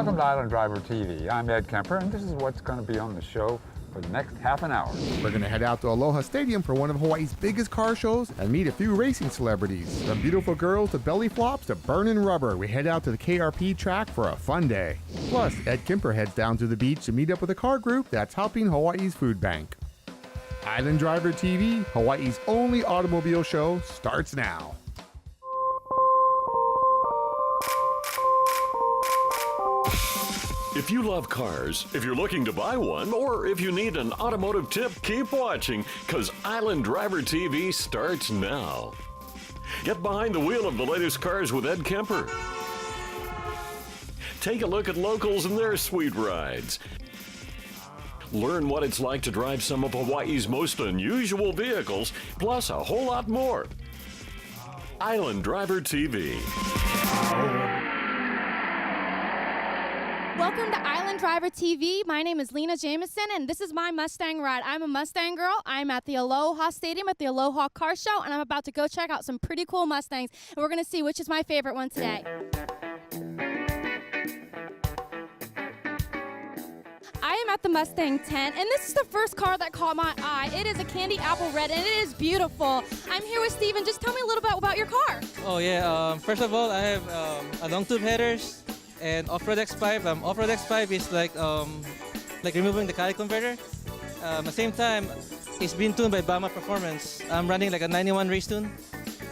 Welcome to Island Driver TV. I'm Ed Kemper, and this is what's going to be on the show for the next half an hour. We're going to head out to Aloha Stadium for one of Hawaii's biggest car shows and meet a few racing celebrities. From beautiful girls to belly flops to burning rubber, we head out to the KRP track for a fun day. Plus, Ed Kemper heads down to the beach to meet up with a car group that's helping Hawaii's food bank. Island Driver TV, Hawaii's only automobile show, starts now. If you love cars, if you're looking to buy one, or if you need an automotive tip, keep watching, because Island Driver TV starts now. Get behind the wheel of the latest cars with Ed Kemper. Take a look at locals and their sweet rides. Learn what it's like to drive some of Hawaii's most unusual vehicles, plus a whole lot more. Island Driver TV. Welcome to Island Driver TV. My name is Lena Jamison, and this is my Mustang ride. I'm a Mustang girl. I'm at the Aloha Stadium at the Aloha Car Show, and I'm about to go check out some pretty cool Mustangs, and we're going to see which is my favorite one today. I am at the Mustang tent, and this is the first car that caught my eye. It is a candy apple red, and it is beautiful. I'm here with Steven. Just tell me a little bit about your car. Oh yeah, first of all, I have a long tube headers and off-road X-pipe. Off-road X-pipe is like removing the Cali converter. At the same time, it's been tuned by Bama Performance. I'm running like a 91 race tune,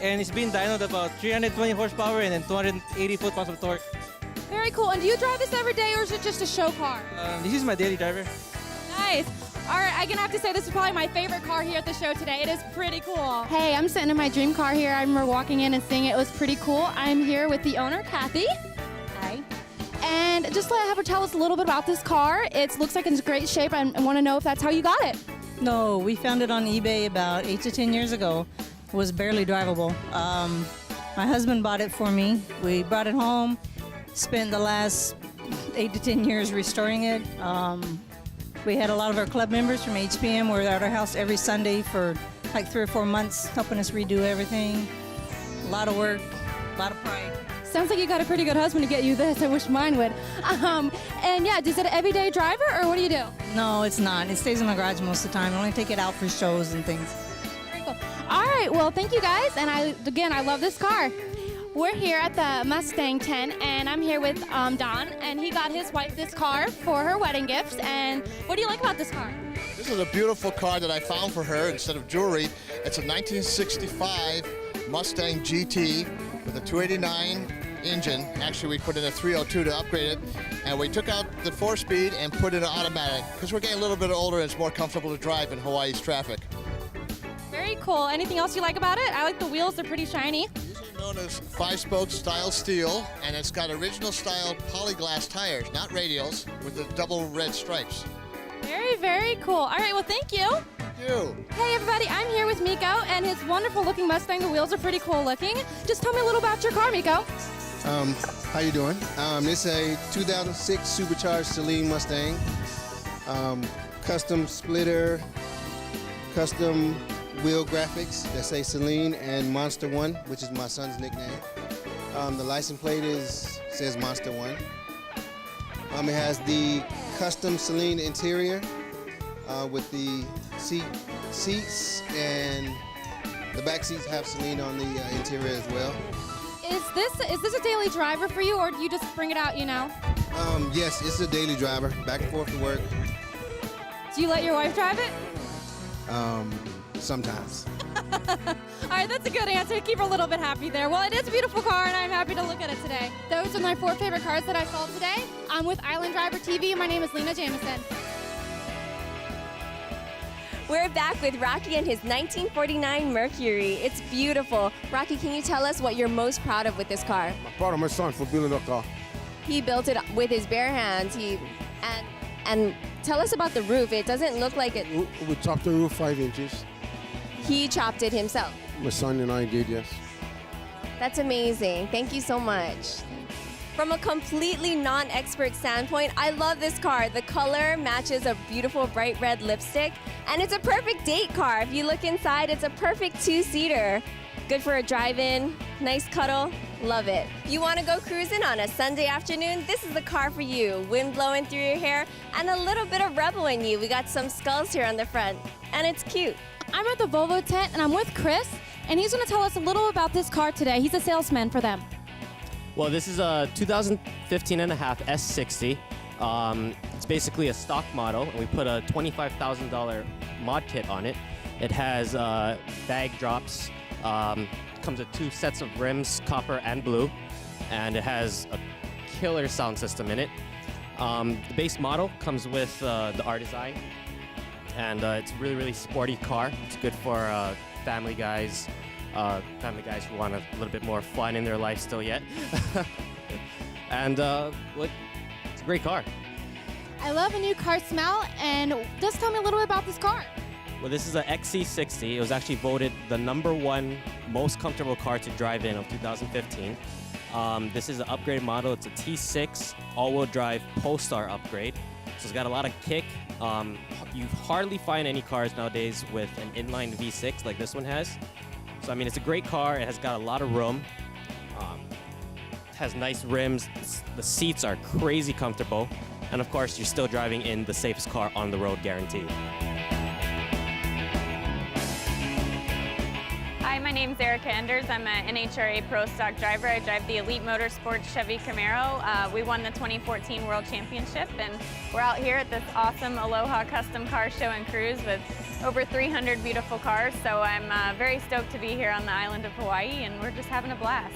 and it's been dynoed about 320 horsepower and then 280 foot-pounds of torque. Very cool. And do you drive this every day, or is it just a show car? This is my daily driver. Nice. All right, I'm going to have to say this is probably my favorite car here at the show today. It is pretty cool. Hey, I'm sitting in my dream car here. I remember walking in and seeing it. It was pretty cool. I'm here with the owner, Kathy. Hi. And just have her tell us a little bit about this car. It looks like it's in great shape. I want to know if that's how you got it. No, we found it on eBay about 8 to 10 years ago. It was barely drivable. My husband bought it for me. We brought it home. Spent the last 8 to 10 years restoring it. We had a lot of our club members from HPM were at our house every Sunday for like 3 or 4 months, helping us redo everything. A lot of work, a lot of pride. Sounds like you got a pretty good husband to get you this. I wish mine would. And yeah, is it an everyday driver, or what do you do? No, it's not. It stays in my garage most of the time. I only take it out for shows and things. Very cool. All right, well, thank you guys. And I love this car. We're here at the Mustang tent, and I'm here with Don, and he got his wife this car for her wedding gifts. And what do you like about this car? This is a beautiful car that I found for her instead of jewelry. It's a 1965 Mustang GT with a 289 engine. Actually, we put in a 302 to upgrade it, and we took out the 4-speed and put in an automatic because we're getting a little bit older and it's more comfortable to drive in Hawaii's traffic. Very cool. Anything else you like about it? I like the wheels. They're pretty shiny. Known as 5-spoke style steel, and it's got original style polyglass tires, not radials, with the double red stripes. Very, very cool. All right, well, thank you. Thank you. Hey, everybody, I'm here with Miko and his wonderful looking Mustang. The wheels are pretty cool looking. Just tell me a little about your car, Miko. How you doing? It's a 2006 supercharged Celine Mustang. Custom splitter, custom wheel graphics that say Celine and Monster One, which is my son's nickname. The license plate says Monster One. It has the custom Celine interior with the seats, and the back seats have Celine on the interior as well. Is this a daily driver for you, or do you just bring it out, you know? Yes, it's a daily driver, back and forth to work. Do you let your wife drive it? Sometimes. All right, that's a good answer. Keep her a little bit happy there. Well, it is a beautiful car, and I'm happy to look at it today. Those are my 4 favorite cars that I saw today. I'm with Island Driver TV. My name is Lena Jamison. We're back with Rocky and his 1949 Mercury. It's beautiful. Rocky, can you tell us what you're most proud of with this car? I'm proud of my son for building the car. He built it with his bare hands. And tell us about the roof. It doesn't look like it. We topped the roof 5 inches. He chopped it himself. My son and I did, yes. That's amazing. Thank you so much. From a completely non-expert standpoint, I love this car. The color matches a beautiful bright red lipstick, and it's a perfect date car. If you look inside, it's a perfect 2-seater. Good for a drive-in, nice cuddle. Love it. You want to go cruising on a Sunday afternoon? This is the car for you. Wind blowing through your hair and a little bit of rebel in you. We got some skulls here on the front, and it's cute. I'm at the Volvo tent, and I'm with Chris, and he's going to tell us a little about this car today. He's a salesman for them. Well, this is a 2015 and a half S60. It's basically a stock model, and we put a $25,000 mod kit on it. It has bag drops, comes with 2 sets of rims, copper and blue, and it has a killer sound system in it. The base model comes with the R design, and it's a really, really sporty car. It's good for family guys who want a little bit more fun in their life still yet. And it's a great car. I love a new car smell, and just tell me a little bit about this car. Well, this is a XC60. It was actually voted the #1 most comfortable car to drive in of 2015. This is an upgraded model. It's a T6 all-wheel drive Polestar upgrade. So it's got a lot of kick. You hardly find any cars nowadays with an inline V6 like this one has. So I mean, it's a great car. It has got a lot of room. It has nice rims. The seats are crazy comfortable. And of course, you're still driving in the safest car on the road, guaranteed. Hi, my name's Erica Enders. I'm an NHRA Pro Stock driver. I drive the Elite Motorsports Chevy Camaro. We won the 2014 World Championship, and we're out here at this awesome Aloha Custom Car Show and Cruise with over 300 beautiful cars. So I'm very stoked to be here on the island of Hawaii, and we're just having a blast.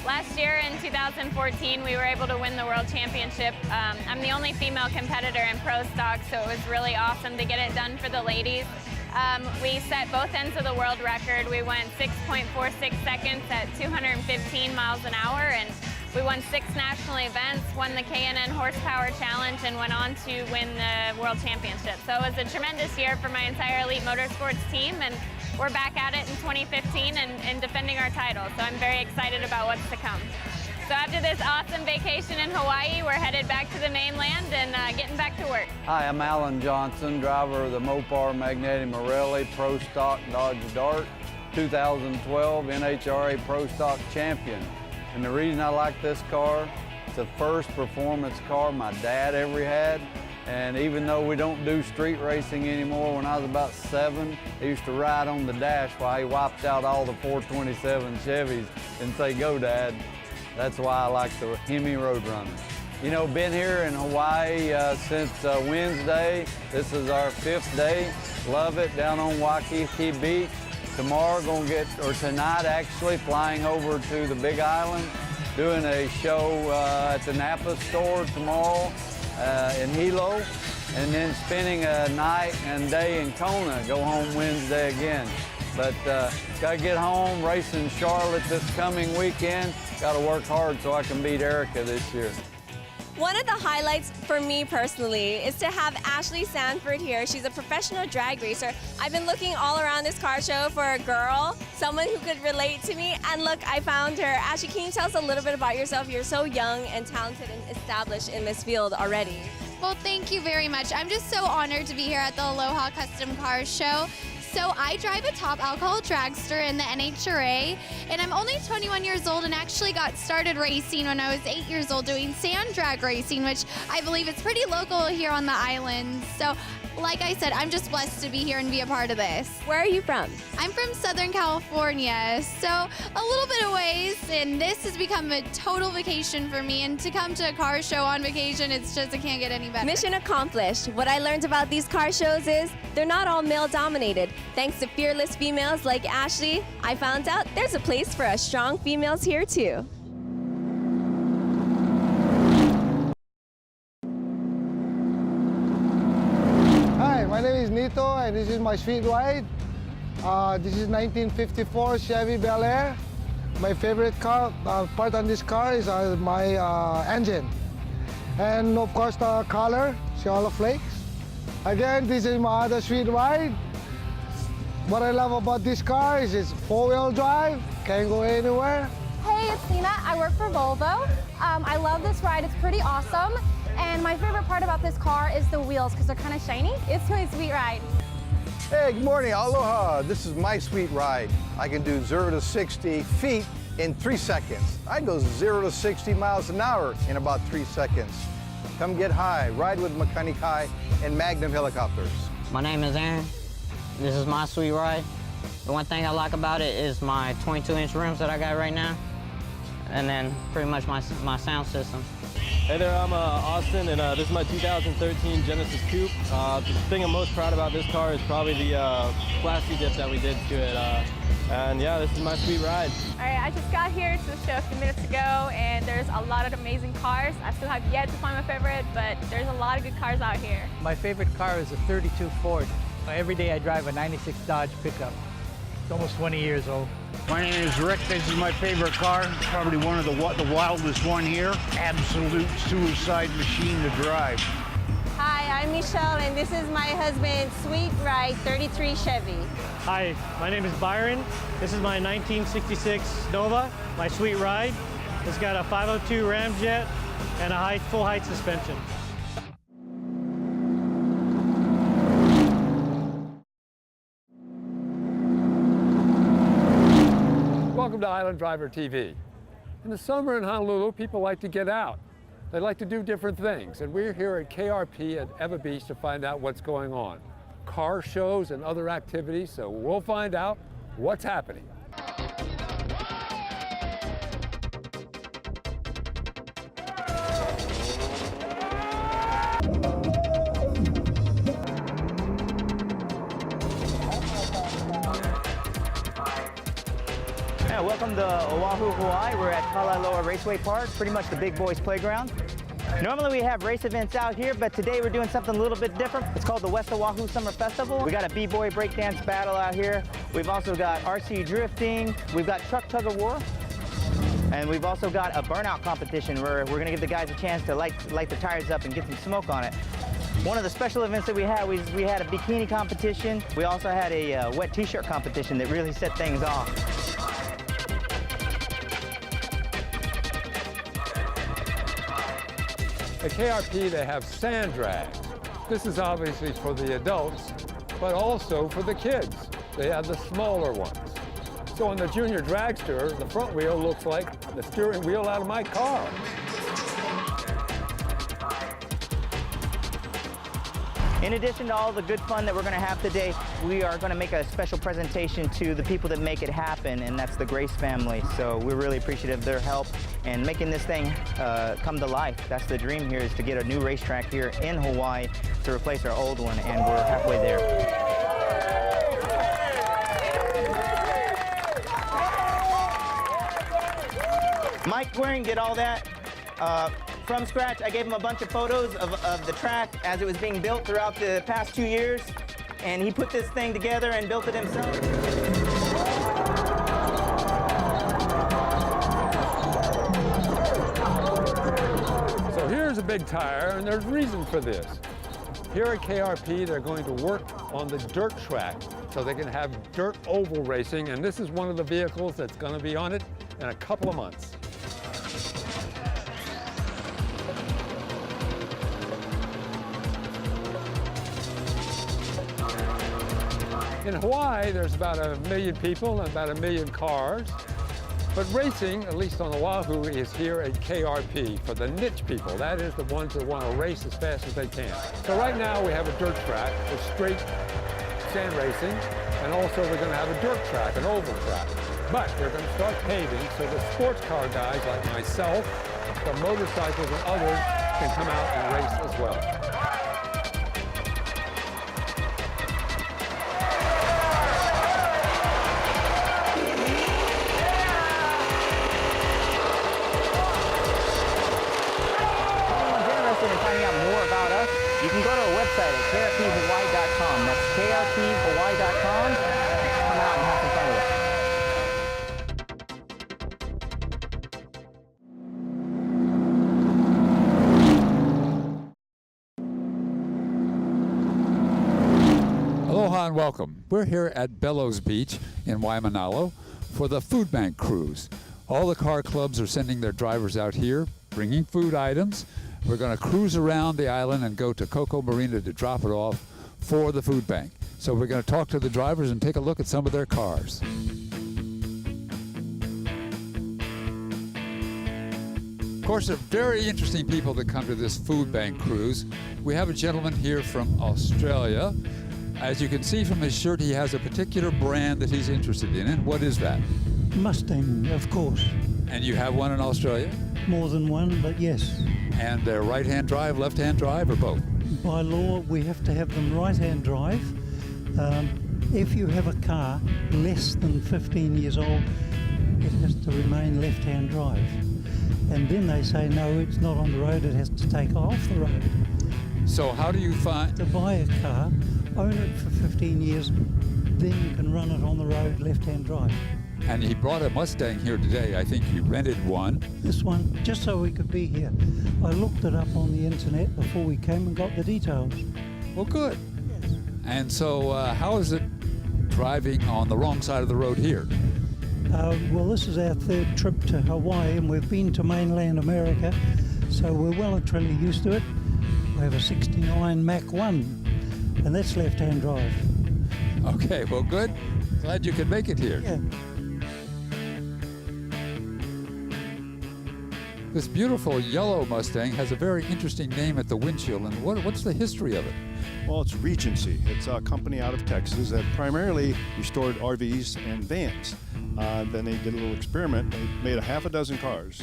Last year in 2014, we were able to win the World Championship. I'm the only female competitor in Pro Stock, so it was really awesome to get it done for the ladies. We set both ends of the world record. We went 6.46 seconds at 215 miles an hour, and we won 6 national events, won the K&N Horsepower Challenge, and went on to win the World Championship. So it was a tremendous year for my entire Elite Motorsports team, and we're back at it in 2015 and defending our title. So I'm very excited about what's to come. So after this awesome vacation in Hawaii, we're headed back to the mainland and getting back to work. Hi, I'm Alan Johnson, driver of the Mopar Magneti Morelli Pro Stock Dodge Dart, 2012 NHRA Pro Stock champion. And the reason I like this car, it's the first performance car my dad ever had. And even though we don't do street racing anymore, when I was about 7, I used to ride on the dash while he wiped out all the 427 Chevys and say, "Go, Dad." That's why I like the Hemi Roadrunner. You know, been here in Hawaii since Wednesday. This is our 5th day. Love it, down on Waikiki Beach. Tomorrow, tonight actually, flying over to the Big Island, doing a show at the Napa store tomorrow in Hilo, and then spending a night and day in Kona. Go home Wednesday again. But got to get home, race in Charlotte this coming weekend. Got to work hard so I can beat Erica this year. One of the highlights for me personally is to have Ashley Sanford here. She's a professional drag racer. I've been looking all around this car show for a girl, someone who could relate to me, and look, I found her. Ashley, can you tell us a little bit about yourself? You're so young and talented and established in this field already. Well, thank you very much. I'm just so honored to be here at the Aloha Custom Car Show. So I drive a top alcohol dragster in the NHRA, and I'm only 21 years old and actually got started racing when I was 8 years old doing sand drag racing, which I believe is pretty local here on the island. So like I said, I'm just blessed to be here and be a part of this. Where are you from? I'm from Southern California, so a little bit of ways, and this has become a total vacation for me, and to come to a car show on vacation, it's just, it can't get any better. Mission accomplished. What I learned about these car shows is they're not all male-dominated. Thanks to fearless females like Ashley, I found out there's a place for us strong females here too. Hi, my name is Nito, and this is my sweet ride. This is 1954 Chevy Bel Air. My favorite car part on this car is my engine. And of course the color, see all the flakes. Again, this is my other sweet ride. What I love about this car is it's 4-wheel drive, can go anywhere. Hey, it's Nina. I work for Volvo. I love this ride. It's pretty awesome. And my favorite part about this car is the wheels because they're kind of shiny. It's my sweet ride. Hey, good morning, Aloha. This is my sweet ride. I can do 0 to 60 feet in 3 seconds. I go 0 to 60 miles an hour in about 3 seconds. Come get high, ride with Mechanic High and Magnum helicopters. My name is Aaron. This is my sweet ride. The one thing I like about it is my 22-inch rims that I got right now, and then pretty much my sound system. Hey there, I'm Austin, and this is my 2013 Genesis Coupe. The thing I'm most proud about this car is probably the plastic dip that we did to it. And yeah, this is my sweet ride. All right, I just got here to the show a few minutes ago, and there's a lot of amazing cars. I still have yet to find my favorite, but there's a lot of good cars out here. My favorite car is a 32 Ford. Every day I drive a 96 Dodge pickup. It's almost 20 years old. My name is Rick. This is my favorite car. Probably one of the wildest one here. Absolute suicide machine to drive. Hi, I'm Michelle, and this is my husband's sweet ride 33 Chevy. Hi, my name is Byron. This is my 1966 Nova, my sweet ride. It's got a 502 Ramjet and a full height suspension. Welcome to Island Driver TV. In the summer in Honolulu, people like to get out. They like to do different things, and we're here at KRP at Ewa Beach to find out what's going on. Car shows and other activities, so we'll find out what's happening. Yeah, welcome to Oahu, Hawaii. We're at Kalaloa Raceway Park, pretty much the big boys playground. Normally we have race events out here, but today we're doing something a little bit different. It's called the West Oahu Summer Festival. We got a b-boy breakdance battle out here. We've also got RC drifting. We've got truck tug of war. And we've also got a burnout competition where we're gonna give the guys a chance to light the tires up and get some smoke on it. One of the special events that we had was we had a bikini competition. We also had a wet t-shirt competition that really set things off. At KRP, they have sand drag. This is obviously for the adults, but also for the kids. They have the smaller ones. So on the junior dragster, the front wheel looks like the steering wheel out of my car. In addition to all the good fun that we're going to have today, we are going to make a special presentation to the people that make it happen, and that's the Grace family. So we're really appreciative of their help and making this thing come to life. That's the dream here, is to get a new racetrack here in Hawaii to replace our old one, and we're halfway there. Mike Waring did all that from scratch. I gave him a bunch of photos of the track as it was being built throughout the past 2 years, and he put this thing together and built it himself. So here's a big tire, and there's reason for this. Here at KRP, they're going to work on the dirt track so they can have dirt oval racing, and this is one of the vehicles that's going to be on it in a couple of months. In Hawaii, there's about 1 million people and about 1 million cars. But racing, at least on Oahu, is here at KRP for the niche people. That is the ones that want to race as fast as they can. So right now we have a dirt track with straight sand racing, and also we're going to have a dirt track, an oval track. But we're going to start paving so the sports car guys like myself, the motorcycles and others can come out and race as well. You can go to our website at krphawaii.com. That's krphawaii.com. Come out and have some fun with us. Aloha and welcome. We're here at Bellows Beach in Waimanalo for the Food Bank Cruise. All the car clubs are sending their drivers out here, bringing food items. We're going to cruise around the island and go to Coco Marina to drop it off for the food bank. So we're going to talk to the drivers and take a look at some of their cars. course, there are very interesting people that come to this food bank cruise. We have a gentleman here from Australia. As you can see from his shirt, he has a particular brand that he's interested in. And what is that? Mustang, of course. And you have one in Australia? More than one, but yes. And they're right-hand drive, left-hand drive, or both? By law, we have to have them right-hand drive. If you have a car less than 15 years old, it has to remain left-hand drive. And then they say, no, it's not on the road, it has to take off the road. So how do you find... To buy a car, own it for 15 years, then you can run it on the road left-hand drive. And he brought a Mustang here today. I think he rented one. This one, just so we could be here. I looked it up on the internet before we came and got the details. Well, good. Yes. And so how is it driving on the wrong side of the road here? Well, this is our third trip to Hawaii, and we've been to mainland America, so we're well and truly used to it. We have a 69 Mach 1, and that's left-hand drive. Okay, well, good. Glad you could make it here. Yeah. This beautiful yellow Mustang has a very interesting name at the windshield, and what's the history of it? Well, it's Regency. It's a company out of Texas that primarily restored RVs and vans. Then they did a little experiment. They made a half a dozen cars.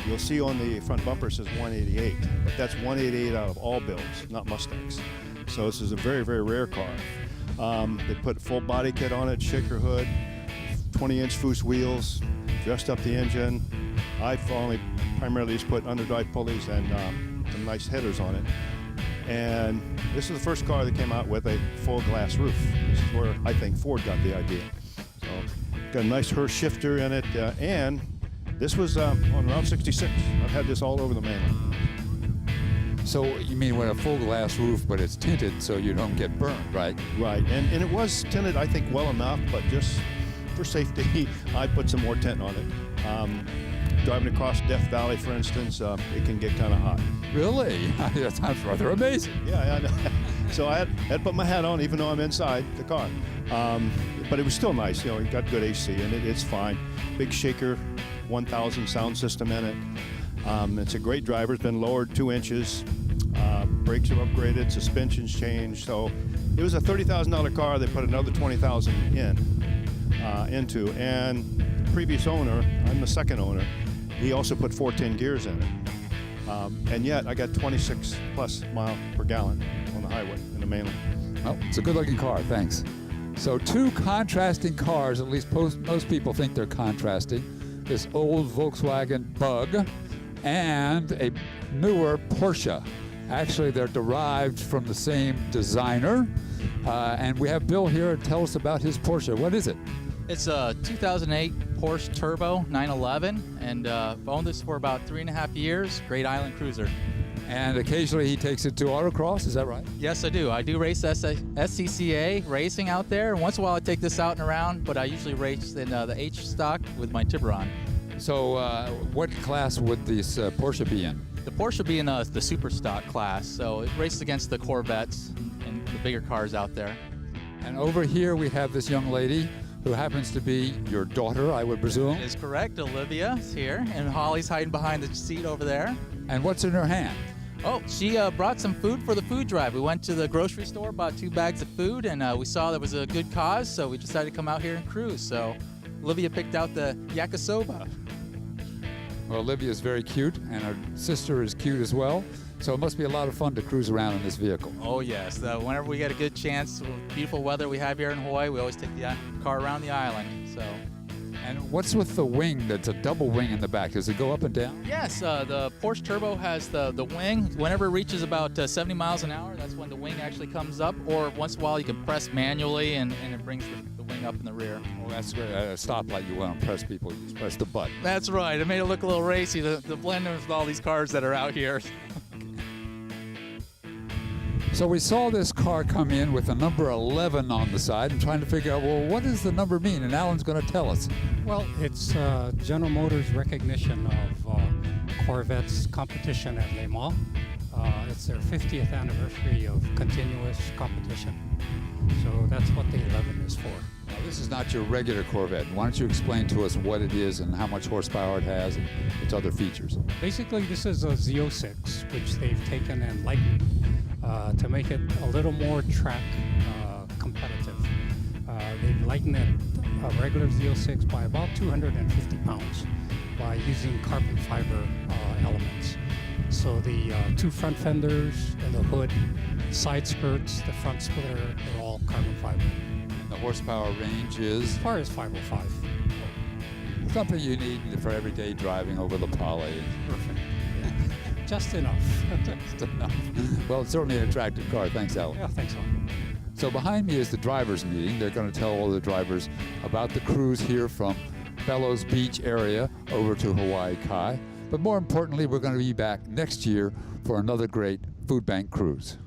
You'll see on the front bumper it says 188, but that's 188 out of all builds, not Mustangs. So this is a very, very rare car. They put full body kit on it, shaker hood, 20-inch Foose wheels, dressed up the engine. I've only primarily just put underdrive pulleys and some nice headers on it. And this is the first car that came out with a full glass roof. This is where I think Ford got the idea. So got a nice Hurst shifter in it, and this was on Route 66. I've had this all over the mainland. So you mean with a full glass roof, but it's tinted so you don't get burned, right? Right, and it was tinted, I think, well enough, but just for safety, I put some more tint on it. Driving across Death Valley, for instance, it can get kind of hot. Really? That sounds rather amazing. Yeah, I know. So I had to put my hat on, even though I'm inside the car. But it was still nice. You know, it got good AC in it. It's fine. Big shaker, 1,000 sound system in it. It's a great driver. It's been lowered 2 inches. Brakes are upgraded. Suspension's changed. So it was a $30,000 car. They put another $20,000 into. And the previous owner, I'm the second owner, he also put 410 gears in it. And yet I got 26 plus mile per gallon on the highway in the mainland. Well, it's a good looking car, thanks. So two contrasting cars, at least most people think they're contrasting. This old Volkswagen Bug and a newer Porsche. Actually, they're derived from the same designer. And we have Bill here to tell us about his Porsche. What is it? It's a 2008 Porsche Turbo 911, and I've owned this for about 3.5 years. Great island cruiser. And occasionally he takes it to autocross, is that right? Yes, I do. I do race SCCA racing out there. Once in a while I take this out and around, but I usually race in the H stock with my Tiburon. So what class would this Porsche be in? The Porsche would be in the super stock class, so it races against the Corvettes and the bigger cars out there. And over here we have this young lady who happens to be your daughter, I would presume. That is correct. Olivia is here, and Holly's hiding behind the seat over there. And what's in her hand? Oh, she brought some food for the food drive. We went to the grocery store, bought 2 bags of food, and we saw there was a good cause, so we decided to come out here and cruise. So Olivia picked out the yakisoba. Well, Olivia is very cute, and her sister is cute as well. So it must be a lot of fun to cruise around in this vehicle. Oh, yes. Whenever we get a good chance, beautiful weather we have here in Hawaii, we always take the car around the island. So. And what's with the wing that's a double wing in the back? Does it go up and down? Yes, the Porsche Turbo has the wing. Whenever it reaches about 70 miles an hour, that's when the wing actually comes up. Or once in a while, you can press manually, and it brings the wing up in the rear. Well, that's great. At a stoplight, you want to press people, you just press the button. That's right. It made it look a little racy to blend in with all these cars that are out here. So we saw this car come in with a number 11 on the side and trying to figure out, well, what does the number mean? And Alan's going to tell us. Well, it's General Motors' recognition of Corvette's competition at Le Mans. It's their 50th anniversary of continuous competition. So that's what the 11 is for. Now, this is not your regular Corvette. Why don't you explain to us what it is and how much horsepower it has and its other features? Basically, this is a Z06, which they've taken and lightened to make it a little more track competitive. They've lightened it, a regular Z06 by about 250 pounds by using carbon fiber elements. So the two front fenders and the hood, side skirts, the front splitter, they're all carbon fiber. And the horsepower range is? As far as 505. Something you need for everyday driving over the Pali. Perfect. Yeah. Just enough. Just enough. Well, it's certainly an attractive car. Thanks, Alan. Yeah, thanks, Alan. So behind me is the drivers' meeting. They're going to tell all the drivers about the cruise here from Bellows Beach area over to Hawaii Kai. But more importantly, we're going to be back next year for another great food bank cruise.